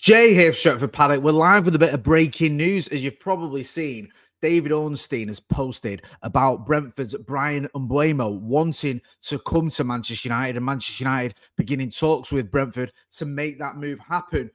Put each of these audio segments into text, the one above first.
Jay here for Stretford Paddock. We're live with a bit of breaking news. As you've probably seen, David Ornstein has posted about Brentford's Bryan Mbeumo wanting to come to Manchester United and Manchester United beginning talks with Brentford to make that move happen.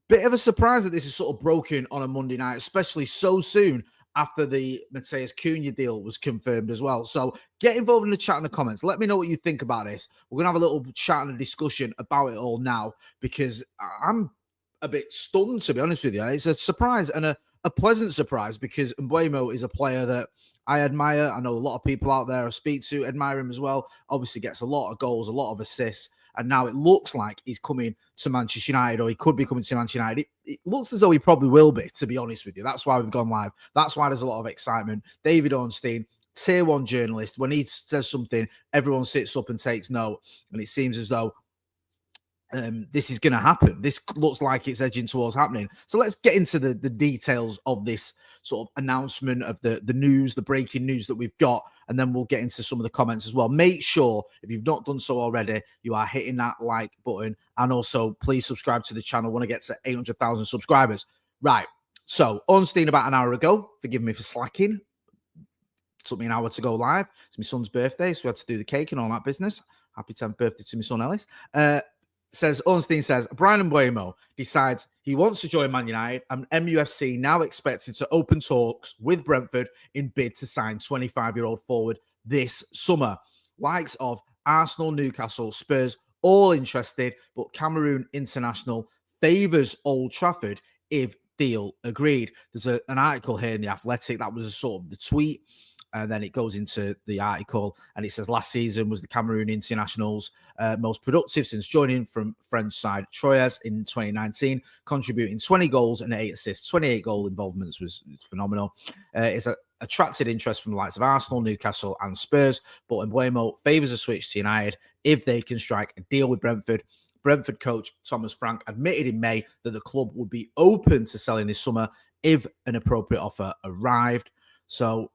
Bit of a surprise that this is sort of broken on a Monday night, especially so soon after the Mateus Cunha deal was confirmed as well. So get involved in the chat in the comments. Let me know what you think about this. We're going to have a little chat and a discussion about it all now because I'm a bit stunned, to be honest with you. It's a surprise and a pleasant surprise because Mbeumo is a player that I admire. I know a lot of people out there I speak to admire him as well. Obviously gets a lot of goals, a lot of assists. And now it looks like he's coming to Manchester United, or he could be coming to Manchester United. It looks as though he probably will be, to be honest with you. That's why we've gone live. That's why there's a lot of excitement. David Ornstein, tier 1 journalist, when he says something, everyone sits up and takes note. And it seems as though this is going to happen. This looks like it's edging towards happening. So let's get into the details of this sort of announcement of the news, the breaking news that we've got, and then we'll get into some of the comments as well. Make sure, if you've not done so already, you are hitting that like button, and also please subscribe to the channel. I want to get to 800,000 subscribers. Right, so Ornstein about an hour ago, forgive me for slacking. It took me an hour to go live. It's my son's birthday, so we had to do the cake and all that business. Happy 10th birthday to my son Ellis. Ornstein says, Bryan Mbeumo decides he wants to join Man United, and MUFC now expected to open talks with Brentford in bid to sign 25-year-old forward this summer. Likes of Arsenal, Newcastle, Spurs, all interested, but Cameroon international favours Old Trafford if deal agreed. There's an article here in The Athletic. That was a sort of the tweet. And then it goes into the article and it says last season was the Cameroon internationals most productive since joining from French side Troyes in 2019, contributing 20 goals and 8 assists. 28 goal involvements was phenomenal. It's attracted interest from the likes of Arsenal, Newcastle and Spurs, but Mbeumo favours a switch to United if they can strike a deal with Brentford. Brentford coach Thomas Frank admitted in May that the club would be open to selling this summer if an appropriate offer arrived. So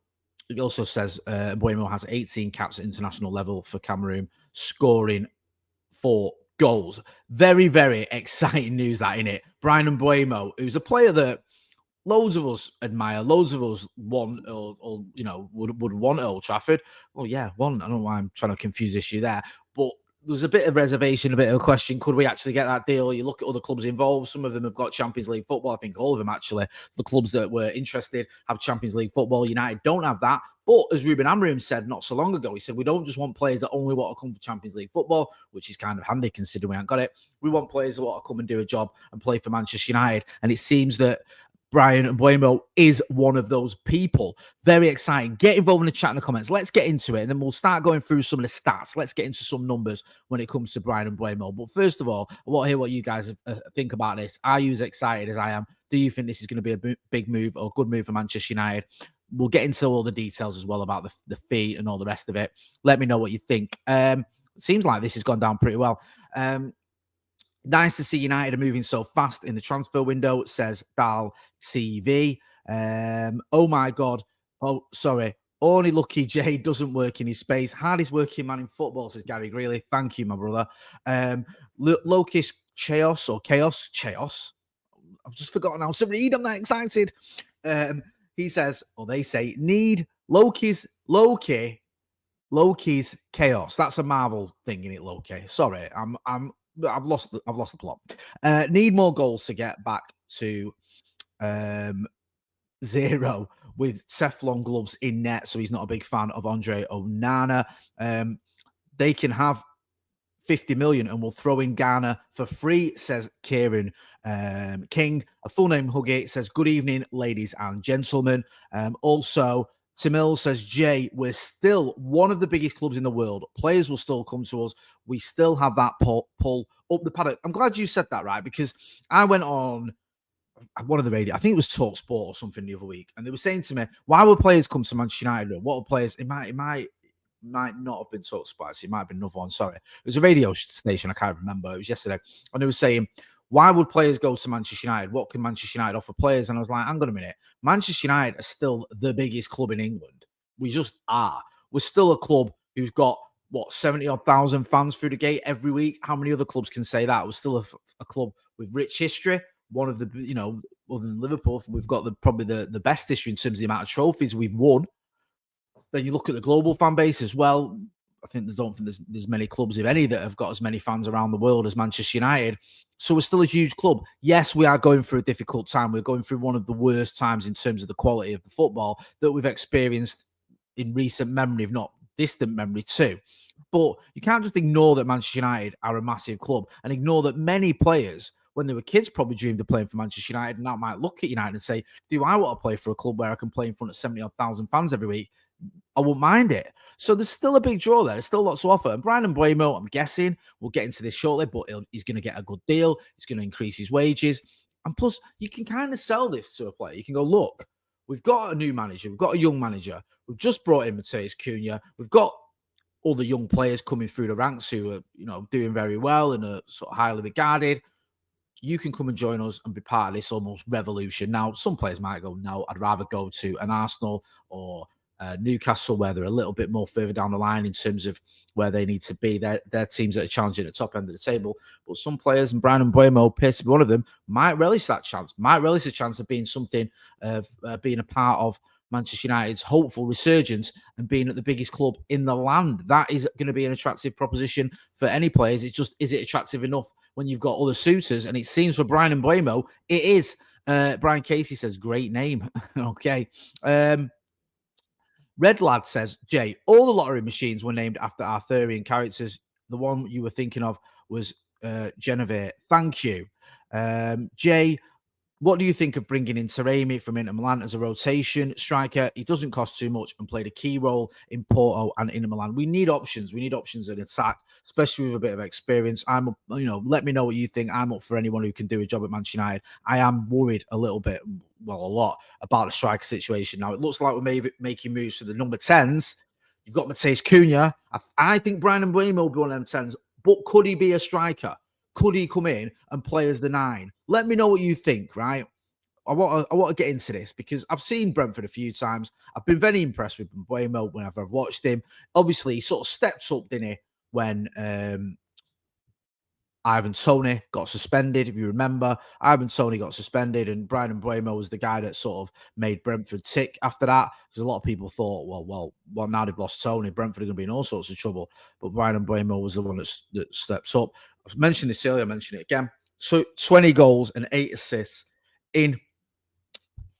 it also says Mbeumo has 18 caps at international level for Cameroon, scoring 4 goals. Very, very exciting news, that, innit? Bryan Mbeumo, who's a player that loads of us admire, loads of us want, or you know, would want at Old Trafford. Well, yeah, want. I don't know why I'm trying to confuse issue there, but there's a bit of reservation, a bit of a question. Could we actually get that deal? You look at other clubs involved. Some of them have got Champions League football. I think all of them, actually. The clubs that were interested have Champions League football. United don't have that. But as Ruben Amorim said not so long ago, he said, we don't just want players that only want to come for Champions League football, which is kind of handy considering we haven't got it. We want players that want to come and do a job and play for Manchester United. And it seems that Bryan Mbeumo is one of those people. Very exciting. Get involved in the chat in the comments. Let's get into it, and then we'll start going through some of the stats. Let's get into some numbers when it comes to Bryan Mbeumo. But first of all, I want to hear what you guys think about this. Are you as excited as I am? Do you think this is going to be a big move or good move for Manchester United? We'll get into all the details as well about the fee and all the rest of it. Let me know what you think. It seems like this has gone down pretty well. Nice to see United are moving so fast in the transfer window, says Dal TV. Oh my God. Oh, sorry. Only lucky Jay doesn't work in his space. Hardest working man in football, says Gary Greeley. Thank you, my brother. Lokis Chaos or Chaos. I've just forgotten how to read. I'm that excited. He says, or they say, need Loki's Chaos. That's a Marvel thing, in it, Loki. Sorry, I've lost the plot. Need more goals to get back to 0 with Teflon gloves in net, so he's not a big fan of Andre Onana. They can have 50 million and we'll throw in Ghana for free, says Kieran King. A full name Huggy says, good evening, ladies and gentlemen. Also, Tamil says, Jay, we're still one of the biggest clubs in the world. Players will still come to us. We still have that pull up the paddock. I'm glad you said that, right? Because I went on one of the radio, I think it was Talk Sport or something the other week, and they were saying to me, why would players come to Manchester United? What are players? It might not have been Talk Sport. It might have been another one. Sorry. It was a radio station. I can't remember. It was yesterday. And they were saying, why would players go to Manchester United? What can Manchester United offer players? And I was like, hang on a minute. Manchester United are still the biggest club in England. We just are. We're still a club who's got, 70,000 fans through the gate every week. How many other clubs can say that? We're still a club with rich history. one of the, other than Liverpool, we've got probably the best history in terms of the amount of trophies we've won. Then you look at the global fan base as well. I don't think there's many clubs, if any, that have got as many fans around the world as Manchester United. So we're still a huge club. Yes, we are going through a difficult time. We're going through one of the worst times in terms of the quality of the football that we've experienced in recent memory, if not distant memory too. But you can't just ignore that Manchester United are a massive club and ignore that many players, when they were kids, probably dreamed of playing for Manchester United, and that might look at United and say, do I want to play for a club where I can play in front of 70,000 fans every week? I won't mind it. So there's still a big draw there. There's still lots to offer. And Bryan Mbeumo, I'm guessing, we'll get into this shortly, but he's going to get a good deal. He's going to increase his wages. And plus, you can kind of sell this to a player. You can go, look, we've got a new manager. We've got a young manager. We've just brought in Matheus Cunha. We've got all the young players coming through the ranks who are, doing very well and are sort of highly regarded. You can come and join us and be part of this almost revolution. Now, some players might go, no, I'd rather go to an Arsenal or Newcastle, where they're a little bit more further down the line in terms of where they need to be. They're teams that are challenging at the top end of the table. But some players, and Bryan Mbeumo appears to be one of them, might relish that chance, might relish the chance of being something, of being a part of Manchester United's hopeful resurgence and being at the biggest club in the land. That is going to be an attractive proposition for any players. It's just, is it attractive enough when you've got other suitors? And it seems for Bryan Mbeumo, it is. Brian Casey says, great name. Okay. Red Lad says, Jay, all the lottery machines were named after Arthurian characters. The one you were thinking of was Genevieve. Thank you. Jay, what do you think of bringing in Taremi from Inter Milan as a rotation striker? He doesn't cost too much and played a key role in Porto and Inter Milan. We need options. We need options in attack, especially with a bit of experience. Let me know what you think. I'm up for anyone who can do a job at Manchester United. I am worried a lot about the striker situation. Now, it looks like we're making moves to the number 10s. You've got Matheus Cunha. I think Bryan Mbeumo will be one of them 10s, but could he be a striker? Could he come in and play as the 9? Let me know what you think, right? I want to get into this because I've seen Brentford a few times. I've been very impressed with Mbeumo whenever I've watched him. Obviously, he sort of stepped up, didn't he, when Ivan Toney got suspended. If you remember, Ivan Toney got suspended and Bryan Mbeumo was the guy that sort of made Brentford tick after that, because a lot of people thought, well, now they've lost Toney, Brentford are going to be in all sorts of trouble. But Bryan Mbeumo was the one that steps up. I mentioned this earlier, I mentioned it again. So 20 goals and 8 assists in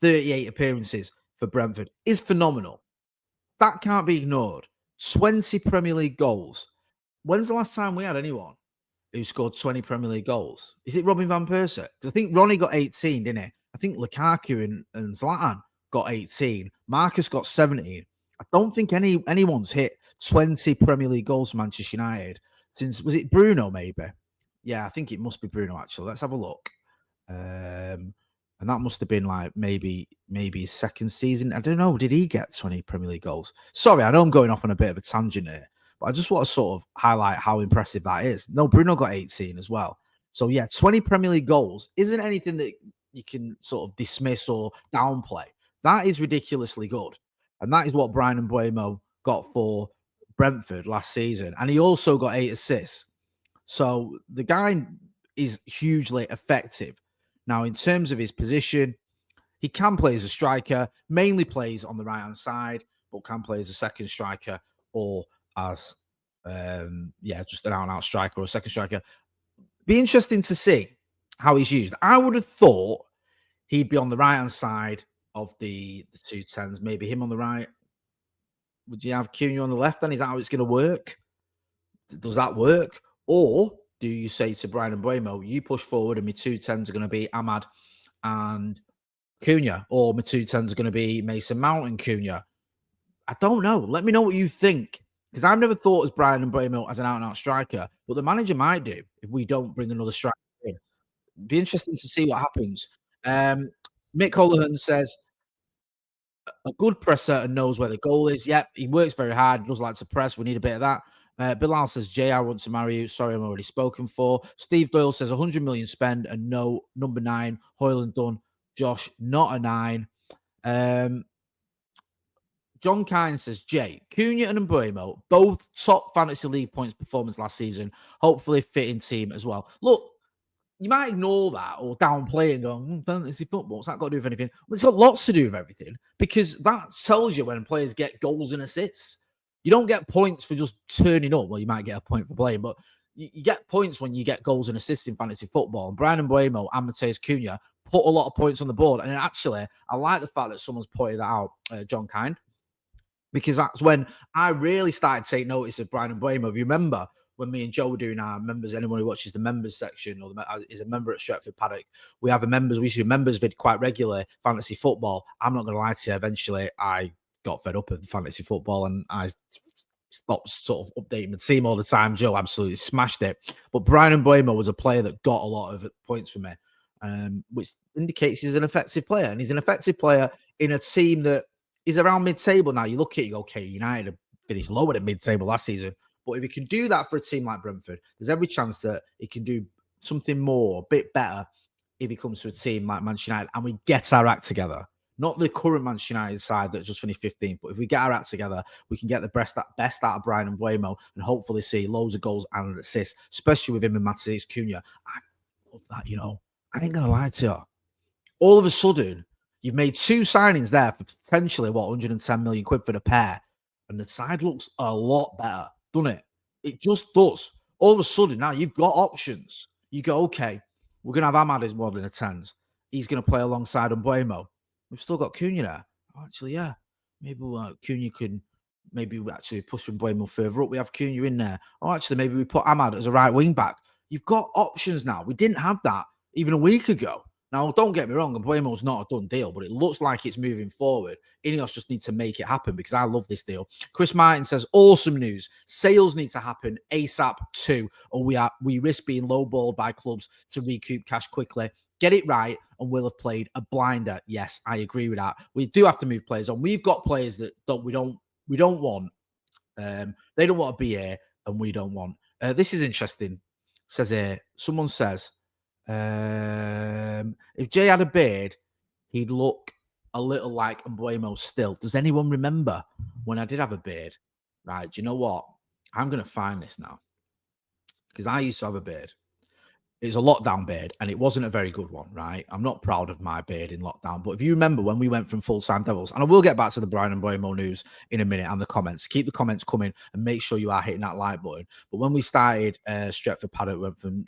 38 appearances for Brentford is phenomenal. That can't be ignored. 20 Premier League goals. When's the last time we had anyone who scored 20 Premier League goals? Is it Robin van Persie? Because I think Ronnie got 18, didn't he? I think Lukaku and Zlatan got 18. Marcus got 17. I don't think anyone's hit 20 Premier League goals for Manchester United since, was it Bruno maybe? Yeah, I think it must be Bruno, actually. Let's have a look. And that must have been like maybe his second season. I don't know. Did he get 20 Premier League goals? Sorry, I know I'm going off on a bit of a tangent here, but I just want to sort of highlight how impressive that is. No, Bruno got 18 as well. So yeah, 20 Premier League goals isn't anything that you can sort of dismiss or downplay. That is ridiculously good. And that is what Bryan Mbeumo got for Brentford last season. And he also got 8 assists. So the guy is hugely effective. Now, in terms of his position, he can play as a striker, mainly plays on the right-hand side, but can play as a second striker or as, just an out-and-out striker or a second striker. Be interesting to see how he's used. I would have thought he'd be on the right-hand side of the two 10s, maybe him on the right. Would you have Cunha on the left then? Is that how it's going to work? Does that work? Or do you say to Bryan Mbeumo, you push forward and my two 10s are going to be Ahmad and Cunha, or my two 10s are going to be Mason Mount and Cunha? I don't know. Let me know what you think, because I've never thought as Bryan Mbeumo as an out-and-out striker, but the manager might do if we don't bring another striker in. Be interesting to see what happens. Mick Holohan says, a good presser and knows where the goal is. Yep, he works very hard, does like to press. We need a bit of that. Bilal says, Jay, I want to marry you. Sorry, I'm already spoken for. Steve Doyle says 100 million spend and no number 9. Hoyland done. Josh, not a 9. John Kine says, Jay, Cunha and Mbeumo, both top fantasy league points performance last season. Hopefully fitting team as well. Look, you might ignore that or downplay it and go, fantasy football, what's that got to do with anything? Well, it's got lots to do with everything because that tells you when players get goals and assists. You don't get points for just turning up. Well, you might get a point for playing, but you get points when you get goals and assists in fantasy football. And Bryan Mbeumo and Mateus Cunha put a lot of points on the board. And actually, I like the fact that someone's pointed that out, John Kind, because that's when I really started to take notice of Bryan Mbeumo. If you remember when me and Joe were doing our members, anyone who watches the members section or is a member at Stretford Paddock, we have a members, we do members vid quite regularly, fantasy football. I'm not going to lie to you, eventually I got fed up of fantasy football and I stopped sort of updating the team all the time. Joe absolutely smashed it. But Bryan Mbeumo was a player that got a lot of points for me, which indicates he's an effective player. And he's an effective player in a team that is around mid-table now. You look at it, you go, okay, United finished lower than mid-table last season. But if he can do that for a team like Brentford, there's every chance that he can do something more, a bit better, if he comes to a team like Manchester United and we get our act together. Not the current Manchester United side that just finished 15th, but if we get our act together, we can get the best out of Bryan Mbeumo and hopefully see loads of goals and assists, especially with him and Mateus Cunha. I love that, you know. I ain't going to lie to you. All of a sudden, you've made two signings there for potentially, 110 million quid for the pair. And the side looks a lot better, doesn't it? It just does. All of a sudden, now you've got options. You go, okay, we're going to have Ahmad as one in the 10s. He's going to play alongside Mbeumo. We've still got Cunha there. Oh, actually, yeah. Maybe Cunha can maybe we actually push Mbeumo further up. We have Cunha in there. Oh, actually, maybe we put Ahmad as a right wing back. You've got options now. We didn't have that even a week ago. Now, don't get me wrong, Mbeumo's not a done deal, but it looks like it's moving forward. Ineos just need to make it happen because I love this deal. Chris Martin says, awesome news. Sales need to happen ASAP too, or we risk being lowballed by clubs to recoup cash quickly. Get it right, and we'll have played a blinder. Yes, I agree with that. We do have to move players on. We've got players that we don't want. They don't want to be here, and we don't want. This is interesting. Says here, someone says, if Jay had a beard, he'd look a little like Mbeumo still. Does anyone remember when I did have a beard? Right, do you know what? I'm going to find this now because I used to have a beard. It's a lockdown beard, and it wasn't a very good one, right? I'm not proud of my beard in lockdown, but if you remember when we went from full-time Devils, and I will get back to the Bryan Mbeumo news in a minute and the comments. Keep the comments coming and make sure you are hitting that like button. But when we started Stretford Paddock, went from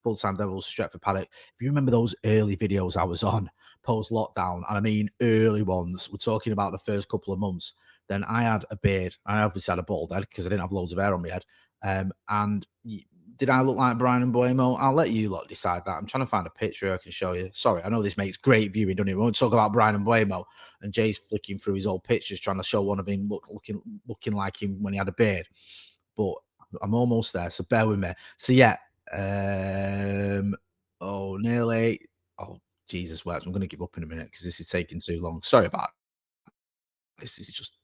full-time Devils to Stretford Paddock, if you remember those early videos I was on post-lockdown, and I mean early ones, we're talking about the first couple of months, then I had a beard. I obviously had a bald head because I didn't have loads of hair on my head. And did I look like Bryan Mbeumo? I'll let you lot decide that. I'm trying to find a picture I can show you. Sorry, I know this makes great viewing, doesn't it? We won't talk about Bryan Mbeumo, and Jay's flicking through his old pictures trying to show one of him looking like him when he had a beard. But I'm almost there, so bear with me. So yeah, nearly. Oh, Jesus, works. I'm going to give up in a minute because this is taking too long. Sorry about this. This is just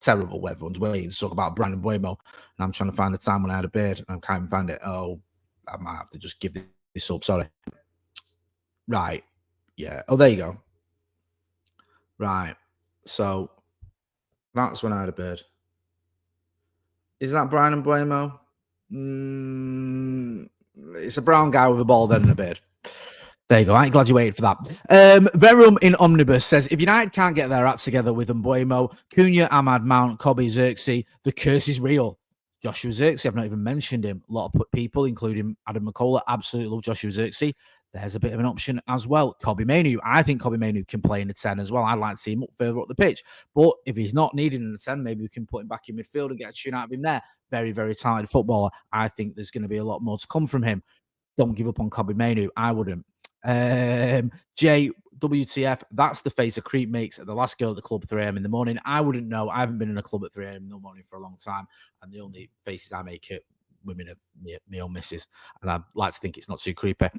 terrible where everyone's waiting to talk about Bryan Mbeumo, and I'm trying to find the time when I had a beard, and I can't even find it. Oh, I might have to just give this up. Sorry. Right. Yeah. Oh, there you go. Right. So that's when I had a beard. Is that Bryan Mbeumo? It's a brown guy with a bald head and a beard. There you go. I'm glad you waited for that. Verum in Omnibus says, if United can't get their acts together with Mbeumo, Cunha, Ahmad, Mount, Kobe, Xerxes, the curse is real. Joshua Xerxes, I've not even mentioned him. A lot of people, including Adam McCullough, absolutely love Joshua Xerxes. There's a bit of an option as well. Kobe Mainu. I think Kobe Mainu can play in the 10 as well. I'd like to see him further up the pitch. But if he's not needed in the 10, maybe we can put him back in midfield and get a tune out of him there. Very, very talented footballer. I think there's going to be a lot more to come from him. Don't give up on Kobe Mainu. I wouldn't. Jay, WTF, that's the face a creep makes at the last girl at the club at 3 a.m. in the morning. I wouldn't know. I haven't been in a club at 3 a.m. in the morning for a long time. And the only faces I make at women are my own missus. And I'd like to think it's not too creepy.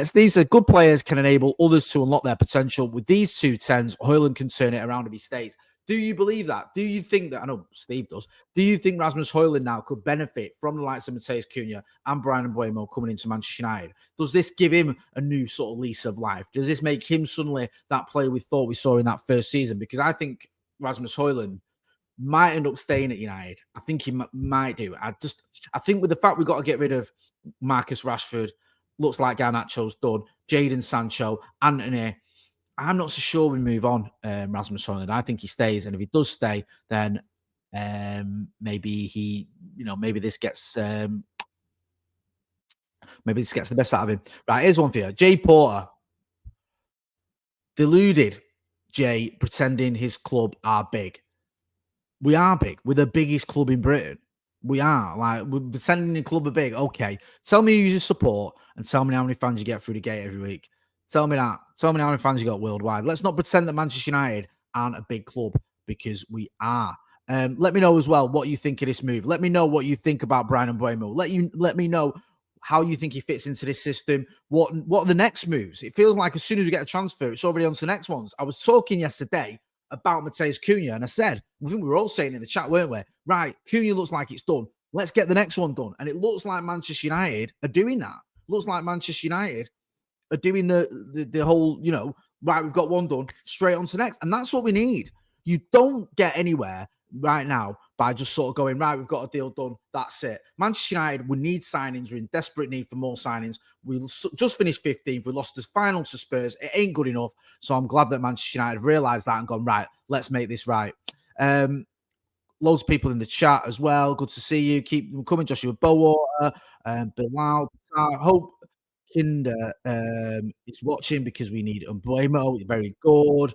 Steve said, good players can enable others to unlock their potential. With these two 10s, Højlund can turn it around if he stays. Do you believe that? Do you think that? I know Steve does. Do you think Rasmus Højlund now could benefit from the likes of Mateus Cunha and Bryan Mbeumo coming into Manchester United? Does this give him a new sort of lease of life? Does this make him suddenly that player we thought we saw in that first season? Because I think Rasmus Højlund might end up staying at United. I think he might do. I think with the fact we've got to get rid of Marcus Rashford Looks like Garnacho's done. Jadon Sancho, Anthony. I'm not so sure we move on, Rasmus Højlund. I think he stays. And if he does stay, then maybe maybe this gets the best out of him. Right, here's one for you. Jay Porter deluded Jay, pretending his club are big. We are big. We're the biggest club in Britain. We are. Like, we're pretending the club are big. Okay. Tell me who you support and tell me how many fans you get through the gate every week. Tell me that. Tell me how many fans you got worldwide. Let's not pretend that Manchester United aren't a big club, because we are. Let me know as well what you think of this move. Let me know what you think about Bryan Mbeumo. Let me know how you think he fits into this system. What are the next moves? It feels like as soon as we get a transfer, it's already on to the next ones. I was talking yesterday about Matheus Cunha, and I said, I think we were all saying in the chat, weren't we? Right, Cunha looks like it's done. Let's get the next one done. And it looks like Manchester United are doing that. Looks like Manchester United are doing the whole, right, we've got one done, straight on to the next. And that's what we need. You don't get anywhere right now by just sort of going, right, we've got a deal done, that's it. Manchester United, we need signings. We're in desperate need for more signings. We just finished 15th. We lost the final to Spurs. It ain't good enough. So I'm glad that Manchester United have realised that and gone, right, let's make this right. Loads of people in the chat as well. Good to see you. Keep them coming. Joshua Bowater, Bilal, Hope Kinder is watching because we need Mbeumo. Very good.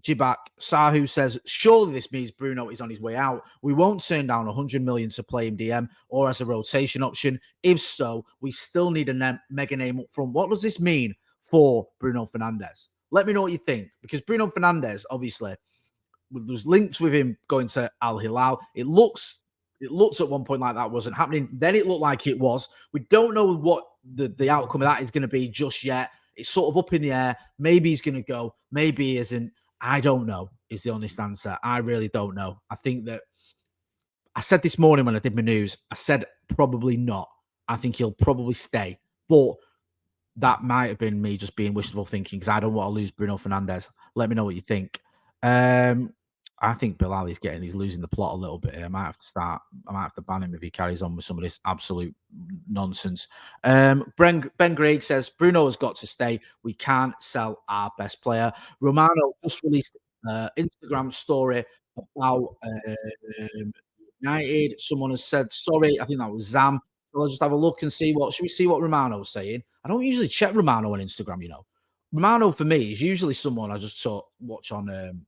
Jibak Sahu says, surely this means Bruno is on his way out. We won't turn down 100 million to play him DM or as a rotation option. If so, we still need a mega name up front. What does this mean for Bruno Fernandes? Let me know what you think, because Bruno Fernandes, obviously, there's links with him going to Al Hilal. It looks at one point like that wasn't happening. Then it looked like it was. We don't know what the outcome of that is going to be just yet. It's sort of up in the air. Maybe he's going to go. Maybe he isn't. I don't know is the honest answer. I really don't know. I think that I said this morning when I did my news, I said probably not. I think he'll probably stay. But that might have been me just being wishful thinking, because I don't want to lose Bruno Fernandes. Let me know what you think. I think Bilal he's losing the plot a little bit here. I might have to ban him if he carries on with some of this absolute nonsense. Ben Gregg says, Bruno has got to stay. We can't sell our best player. Romano just released an Instagram story about United. Someone has said, sorry, I think that was Zam. So I'll just have a look and see should we see what Romano's saying? I don't usually check Romano on Instagram, Romano for me is usually someone I just watch on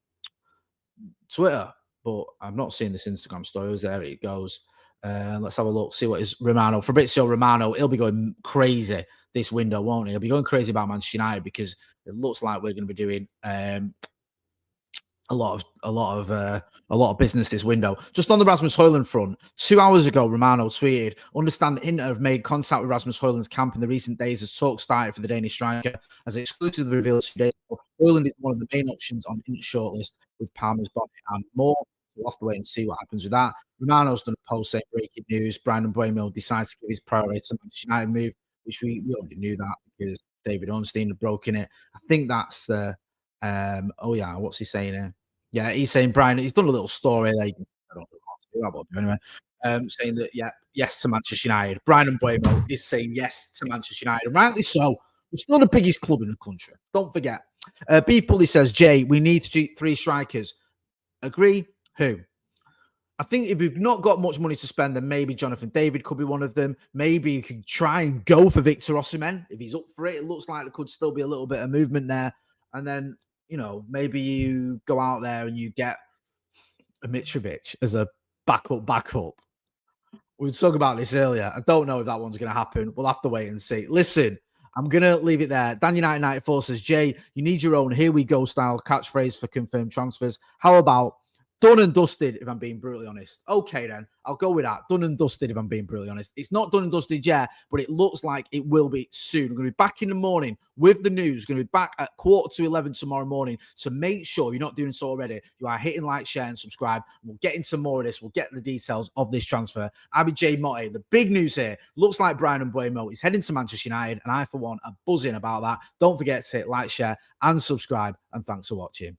Twitter, but I've not seen this Instagram story. There it goes. Let's have a look, see what is Romano. Fabrizio Romano, he'll be going crazy this window, won't he? He'll be going crazy about Manchester United, because it looks like we're going to be doing a lot of business this window. Just on the Rasmus Højlund front, 2 hours ago, Romano tweeted, understand that Inter have made contact with Rasmus Højlund's camp in the recent days as talks started for the Danish striker. As exclusively revealed today, Højlund is one of the main options on Inter's shortlist with Palmer's bonnet and more. We'll have to wait and see what happens with that. Romano's done a post saying breaking news. Bryan Mbeumo decides to give his priority to Manchester United move, which we already knew that because David Ornstein had broken it. I think that's the what's he saying here? Yeah, he's saying Brian. He's done a little story. I don't know what to do about it anyway. Saying that yes to Manchester United. Bryan Mbeumo is saying yes to Manchester United, and rightly so. We're still the biggest club in the country. Don't forget. Beef Bully says, Jay, we need 3 strikers. Agree? Who? I think if we've not got much money to spend, then maybe Jonathan David could be one of them. Maybe you could try and go for Victor Osimhen. If he's up for it, it looks like there could still be a little bit of movement there. And then, maybe you go out there and you get a Mitrovic as a backup. We were talking about this earlier. I don't know if that one's going to happen. We'll have to wait and see. Listen, I'm going to leave it there. Dan United 94 says, Jay, you need your own here we go style catchphrase for confirmed transfers. How about done and dusted, if I'm being brutally honest? Okay, then. I'll go with that. Done and dusted, if I'm being brutally honest. It's not done and dusted yet, but it looks like it will be soon. I'm going to be back in the morning with the news. Going to be back at 11:15 tomorrow morning. So make sure, if you're not doing so already, you are hitting like, share, and subscribe. We'll get into more of this. We'll get the details of this transfer. I'll be Jay Motti. The big news here looks like Bryan Mbeumo is heading to Manchester United, and I, for one, am buzzing about that. Don't forget to hit like, share, and subscribe. And thanks for watching.